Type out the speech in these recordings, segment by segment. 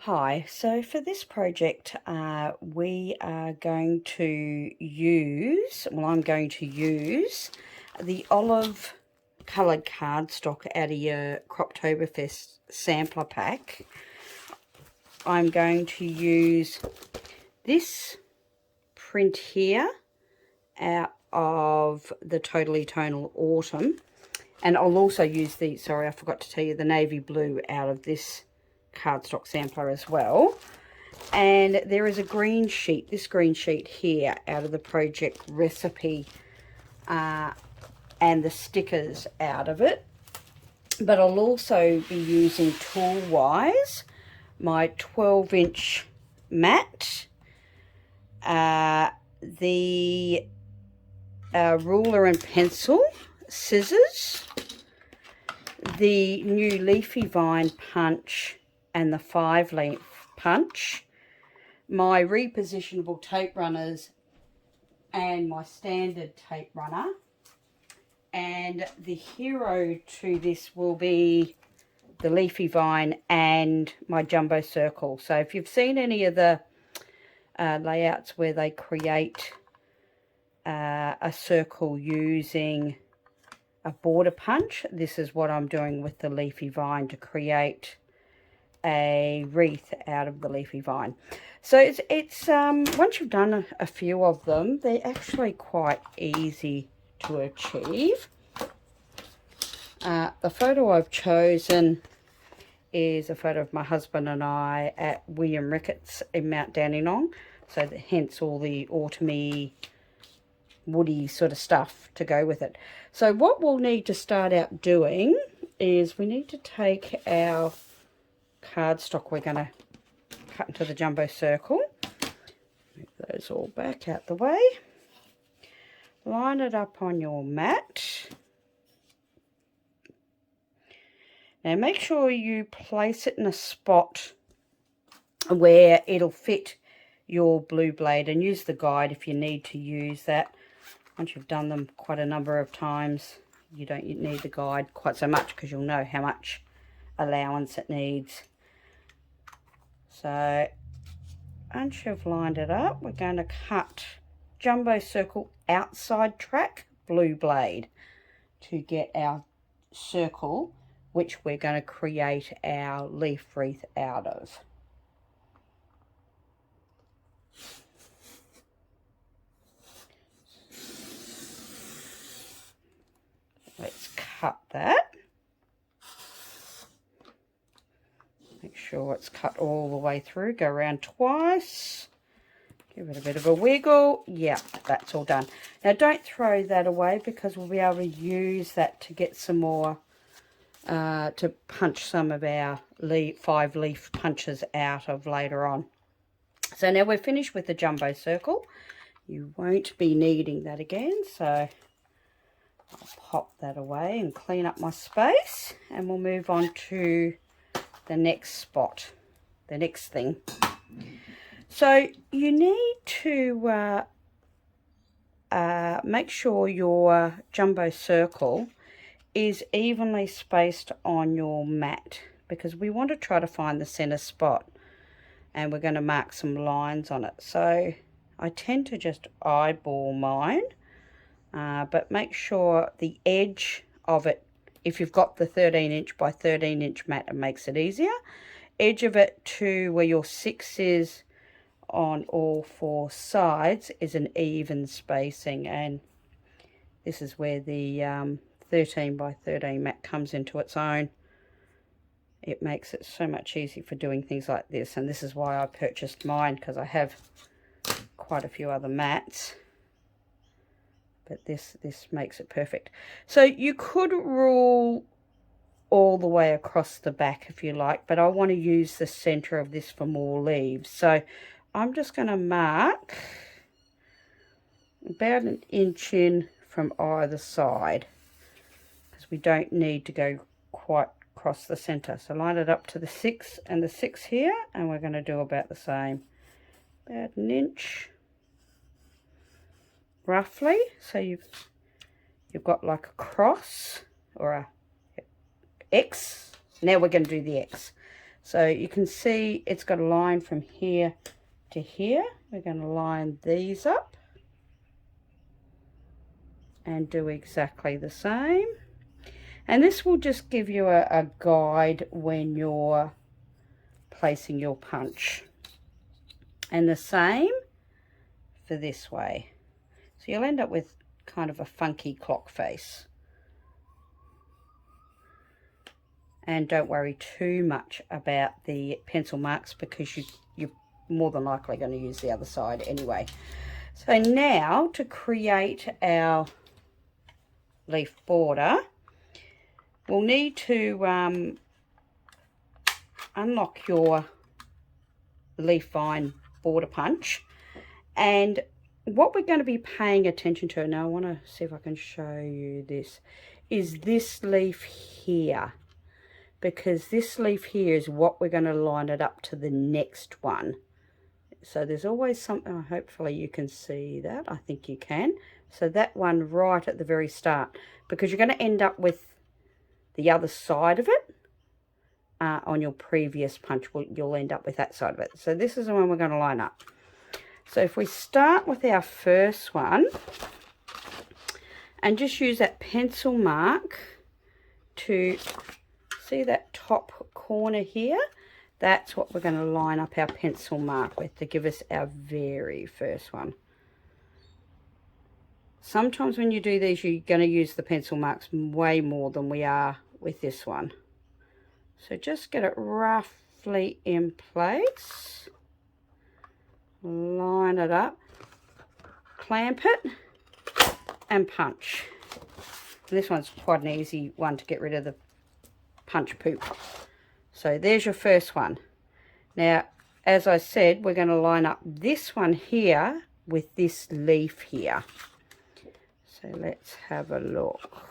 Hi, so for this project we are going to use, I'm going to use the olive coloured cardstock out of your Croptoberfest sampler pack. I'm going to use this print here out of the Totally Tonal Autumn, and I'll also use the, sorry I forgot to tell you, the navy blue out of this cardstock sampler as well. And there is a green sheet, this green sheet here, out of the project recipe and the stickers out of it. But I'll also be using tool wise my 12-inch mat, the ruler and pencil, scissors, the new Leafy Vine Punch and the 5-length punch, my repositionable tape runners and my standard tape runner. And the hero to this will be the Leafy Vine and my jumbo circle. So if you've seen any of the layouts where they create a circle using a border punch, this is what I'm doing with the Leafy Vine to create a wreath out of the Leafy Vine. So it's once you've done a few of them, they're actually quite easy to achieve. The photo I've chosen is a photo of my husband and I at William Ricketts in Mount Dandenong, so hence all the autumny woody sort of stuff to go with it. So what we'll need to start out doing is we need to take our cardstock we're going to cut into the jumbo circle. Move those all back out the way. Line it up on your mat. Now make sure you place it in a spot where it'll fit your blue blade, and use the guide if you need to use that. Once you've done them quite a number of times, you don't need the guide quite so much because you'll know how much allowance it needs. So once you've lined it up, we're going to cut jumbo circle outside track blue blade to get our circle, which we're going to create our leaf wreath out of. Let's cut that. Make sure it's cut all the way through. Go around twice. Give it a bit of a wiggle. Yeah, that's all done. Now don't throw that away because we'll be able to use that to get some more, to punch some of our 5-leaf punches out of later on. So now we're finished with the jumbo circle. You won't be needing that again, so I'll pop that away and clean up my space, and we'll move on to the next spot, the next thing. So you need to make sure your jumbo circle is evenly spaced on your mat, because we want to try to find the center spot, and we're going to mark some lines on it. So I tend to just eyeball mine, but make sure the edge of it, if you've got the 13-inch by 13-inch mat, it makes it easier. Edge of it to where your 6 is on all 4 sides is an even spacing, and this is where the 13 by 13 mat comes into its own. It makes it so much easier for doing things like this, and this is why I purchased mine, because I have quite a few other mats. But this makes it perfect. So you could rule all the way across the back if you like, but I want to use the center of this for more leaves. So I'm just going to mark about 1 inch in from either side, because we don't need to go quite across the center. So line it up to the 6 and the 6 here, and we're going to do about the same, about 1 inch. Roughly, so you've got like a cross or a X. Now we're going to do the X. So you can see it's got a line from here to here. We're going to line these up and do exactly the same. And this will just give you a guide when you're placing your punch. And the same for this way. So you'll end up with kind of a funky clock face. And don't worry too much about the pencil marks, because you're more than likely going to use the other side anyway. So now to create our leaf border, we'll need to unlock your Leaf Vine Border Punch. And what we're going to be paying attention to, now I want to see if I can show you this, is this leaf here. Because this leaf here is what we're going to line it up to the next one. So there's always something, oh, hopefully you can see that. I think you can. So that one right at the very start, because you're going to end up with the other side of it on your previous punch. You'll end up with that side of it. So this is the one we're going to line up. So if we start with our first one and just use that pencil mark to see that top corner here, that's what we're going to line up our pencil mark with to give us our very first one. Sometimes when you do these, you're going to use the pencil marks way more than we are with this one. So just get it roughly in place, line it up, clamp it, and punch. And this one's quite an easy one to get rid of the punch poop. So there's your first one. Now, as I said, we're going to line up this one here with this leaf here. So let's have a look.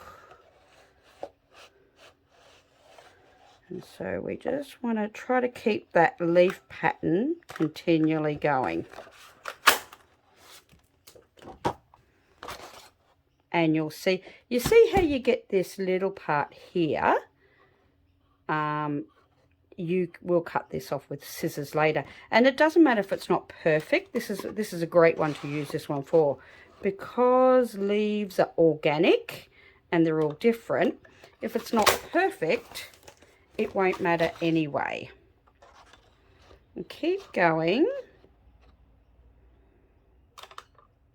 And so we just want to try to keep that leaf pattern continually going. And you see how you get this little part here. You will cut this off with scissors later, and it doesn't matter if it's not perfect. This is a great one to use this one for, because leaves are organic and they're all different. If it's not perfect, it won't matter anyway. And keep going.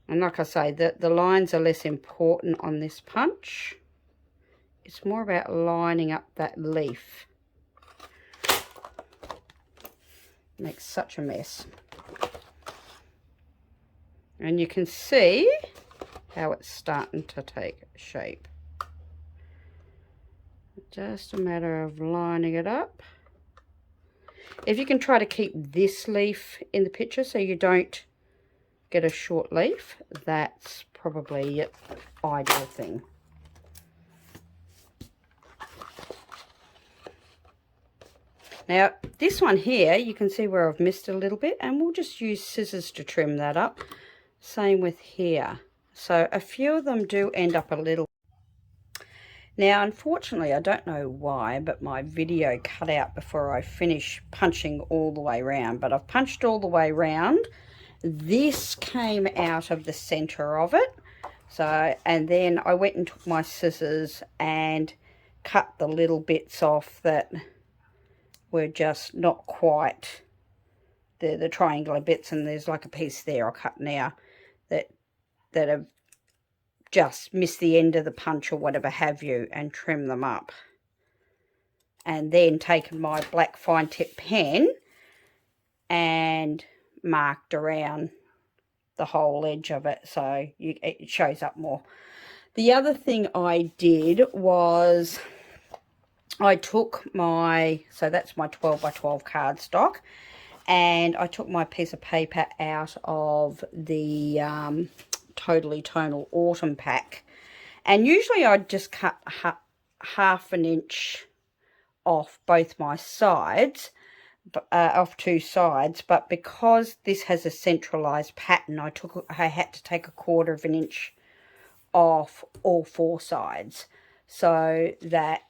And like I say, the lines are less important on this punch. It's more about lining up that leaf. Makes such a mess. And you can see how it's starting to take shape. Just a matter of lining it up. If you can try to keep this leaf in the picture so you don't get a short leaf, that's probably the ideal thing. Now, this one here, you can see where I've missed a little bit, and we'll just use scissors to trim that up. Same with here. So a few of them do end up a little. Now, unfortunately, I don't know why, but my video cut out before I finish punching all the way around. But I've punched all the way around. This came out of the center of it. So, and then I went and took my scissors and cut the little bits off that were just not quite the triangular bits, and there's like a piece there I'll cut now that have just missed the end of the punch or whatever have you, and trim them up. And then taken my black fine tip pen and marked around the whole edge of it so it shows up more. The other thing I did was I took my, so that's my 12 by 12 cardstock, and I took my piece of paper out of the Totally Tonal Autumn pack, and usually I'd just cut half an inch off both my sides, off two sides, but because this has a centralized pattern, I had to take 1/4 inch off all four sides so that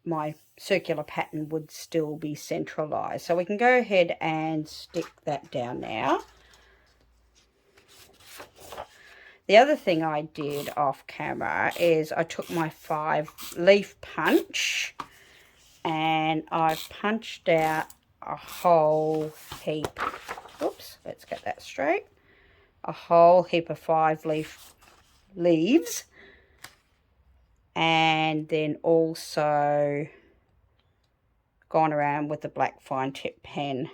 my circular pattern would still be centralized. So we can go ahead and stick that down now. The other thing I did off camera is I took my 5 leaf punch and I punched out a whole heap. Oops, let's get that straight. A whole heap of 5 leaves. And then also gone around with the black fine tip pen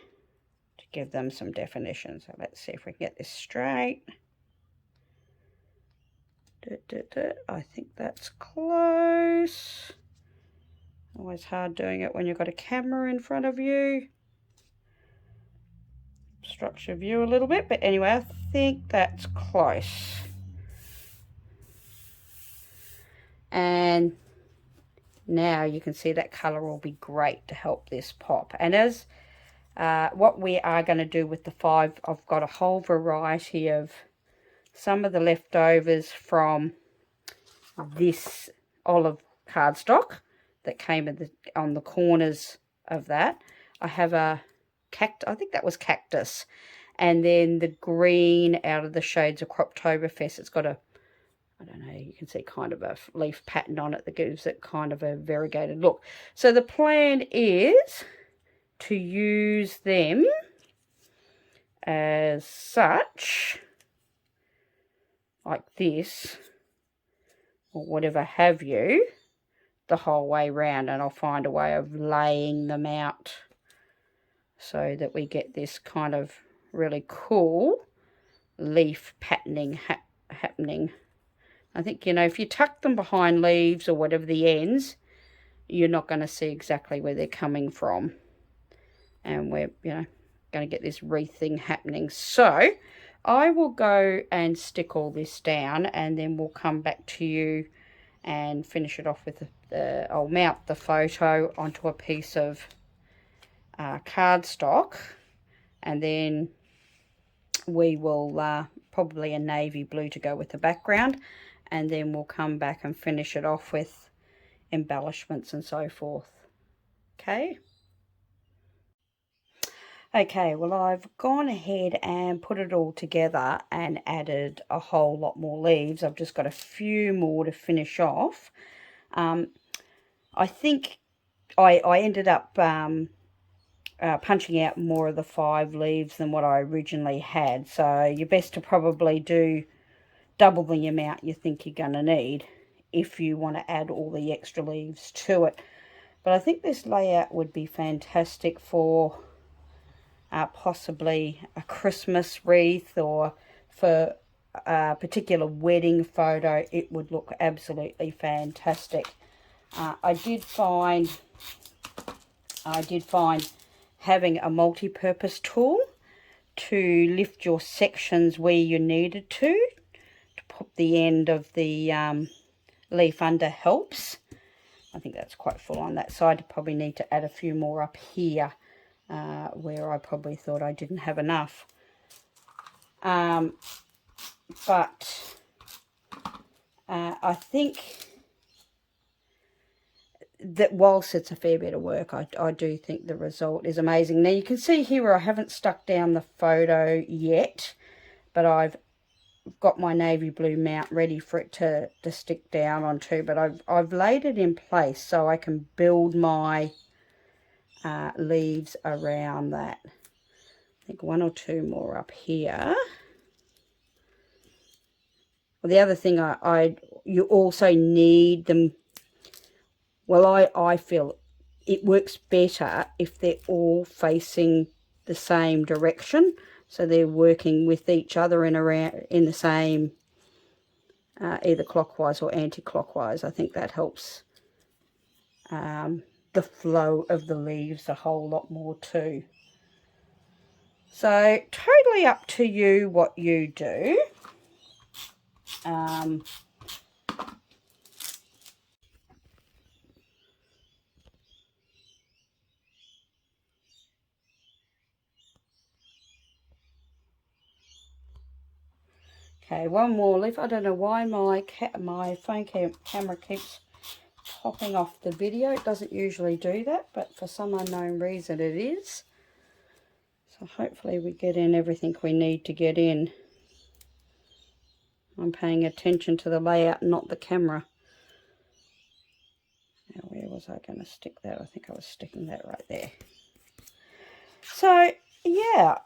to give them some definition. So let's see if we can get this straight. I think that's close. Always hard doing it when you've got a camera in front of you. Obstructs your view a little bit, but anyway, I think that's close. And now you can see that colour will be great to help this pop. And as what we are going to do with the 5, I've got a whole variety of some of the leftovers from this olive cardstock that came on the corners of that. I have a I think that was cactus, and then the green out of the shades of Croptoberfest. It's got a, I don't know, you can see kind of a leaf pattern on it that gives it kind of a variegated look. So the plan is to use them as such, like this, or whatever have you, the whole way round, and I'll find a way of laying them out so that we get this kind of really cool leaf patterning happening. I think, you know, if you tuck them behind leaves or whatever the ends, you're not going to see exactly where they're coming from. And we're, you know, going to get this wreath thing happening. So I will go and stick all this down, and then we'll come back to you and finish it off with I'll mount the photo onto a piece of cardstock, and then we will probably a navy blue to go with the background, and then we'll come back and finish it off with embellishments and so forth. Okay. Okay, well, I've gone ahead and put it all together and added a whole lot more leaves. I've just got a few more to finish off. I think I ended up punching out more of the 5 leaves than what I originally had. So you're best to probably do double the amount you think you're going to need if you want to add all the extra leaves to it. But I think this layout would be fantastic for possibly a Christmas wreath, or for a particular wedding photo. It would look absolutely fantastic. I did find having a multi-purpose tool to lift your sections where you needed to pop the end of the leaf under helps. I think that's quite full on that side. I probably need to add a few more up here where I probably thought I didn't have enough. But I think that whilst it's a fair bit of work, I do think the result is amazing. Now you can see here where I haven't stuck down the photo yet, but I've got my navy blue mount ready for it to stick down onto, but I've laid it in place so I can build my leaves around that. I think 1 or 2 more up here. Well, the other thing you also need them. Well, I feel it works better if they're all facing the same direction, so they're working with each other in the same either clockwise or anti-clockwise. I think that helps the flow of the leaves a whole lot more too. So totally up to you what you do. Okay, one more leaf. I don't know why my phone camera keeps popping off the video. It doesn't usually do that, but for some unknown reason it is. So hopefully we get in everything we need to get in. I'm paying attention to the layout, not the camera. Now, where was I going to stick that? I think I was sticking that right there. So, yeah,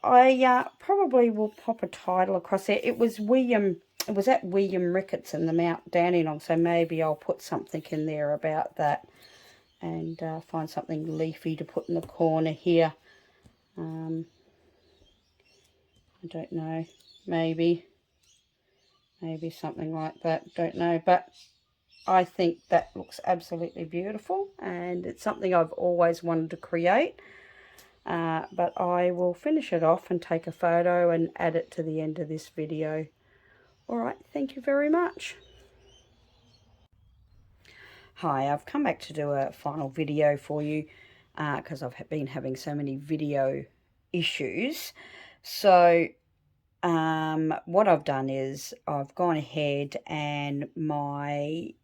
I probably will pop a title across there. It was at William Ricketts in the Mount Dandenong, so maybe I'll put something in there about that and find something leafy to put in the corner here. I don't know, maybe something like that, don't know, but I think that looks absolutely beautiful, and it's something I've always wanted to create. But I will finish it off and take a photo and add it to the end of this video. Alright, thank you very much. Hi, I've come back to do a final video for you because I've been having so many video issues. So what I've done is I've gone ahead and my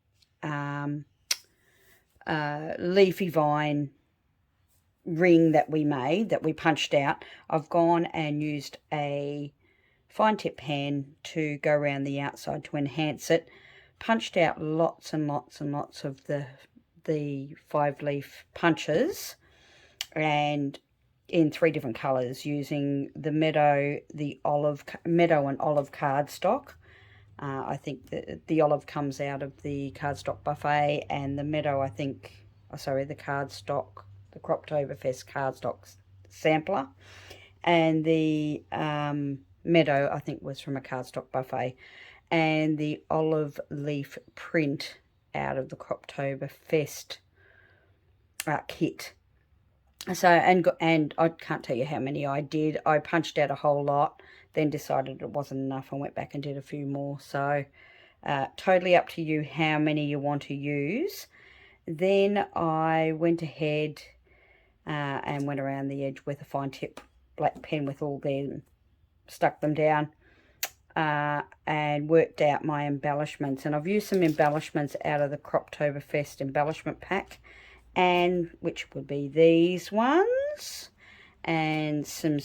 leafy vine ring that we punched out, I've gone and used a fine tip pen to go around the outside to enhance it. Punched out lots and lots and lots of the 5-leaf punches, and in 3 different colours, using the meadow and olive cardstock. I think the olive comes out of the cardstock buffet, and the meadow, I think, the cardstock, the Croptoberfest cardstock sampler, and the meadow, I think, was from a cardstock buffet, and the olive leaf print out of the Croptoberfest kit. So, and I can't tell you how many I did. I punched out a whole lot, then decided it wasn't enough and went back and did a few more. So, totally up to you how many you want to use. Then I went ahead and went around the edge with a fine tip black pen with all them, stuck them down, and worked out my embellishments. And I've used some embellishments out of the Croptoberfest embellishment pack, and which would be these ones, and some,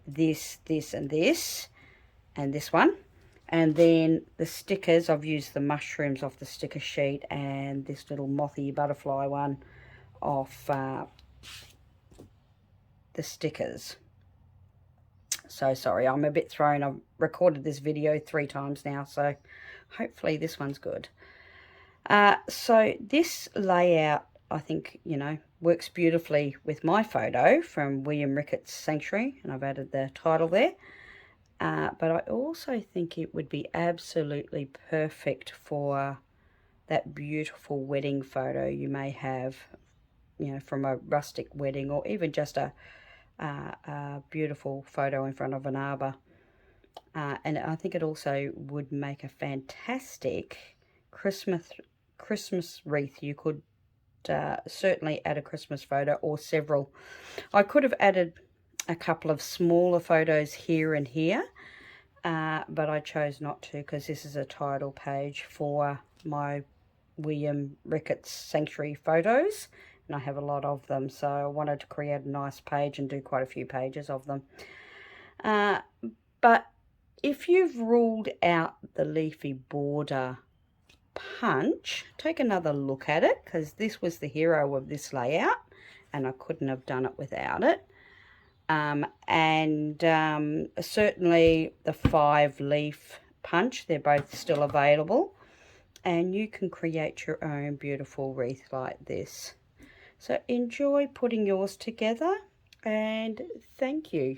this and this, and this one. And then the stickers, I've used the mushrooms off the sticker sheet, and this little mothy butterfly one off the stickers. So sorry, I'm a bit thrown. I've recorded this video 3 times now, so hopefully this one's good. So this layout, I think, works beautifully with my photo from William Ricketts Sanctuary, and I've added the title there. But I also think it would be absolutely perfect for that beautiful wedding photo you may have, from a rustic wedding, or even just a beautiful photo in front of an arbour. And I think it also would make a fantastic Christmas wreath. You could certainly add a Christmas photo or several. I could have added a couple of smaller photos here and here, but I chose not to because this is a title page for my William Ricketts Sanctuary photos, and I have a lot of them, so I wanted to create a nice page and do quite a few pages of them. But if you've ruled out the Leafy Border Punch, take another look at it, because this was the hero of this layout and I couldn't have done it without it. Certainly the 5-leaf punch, they're both still available, and you can create your own beautiful wreath like this. So enjoy putting yours together, and thank you.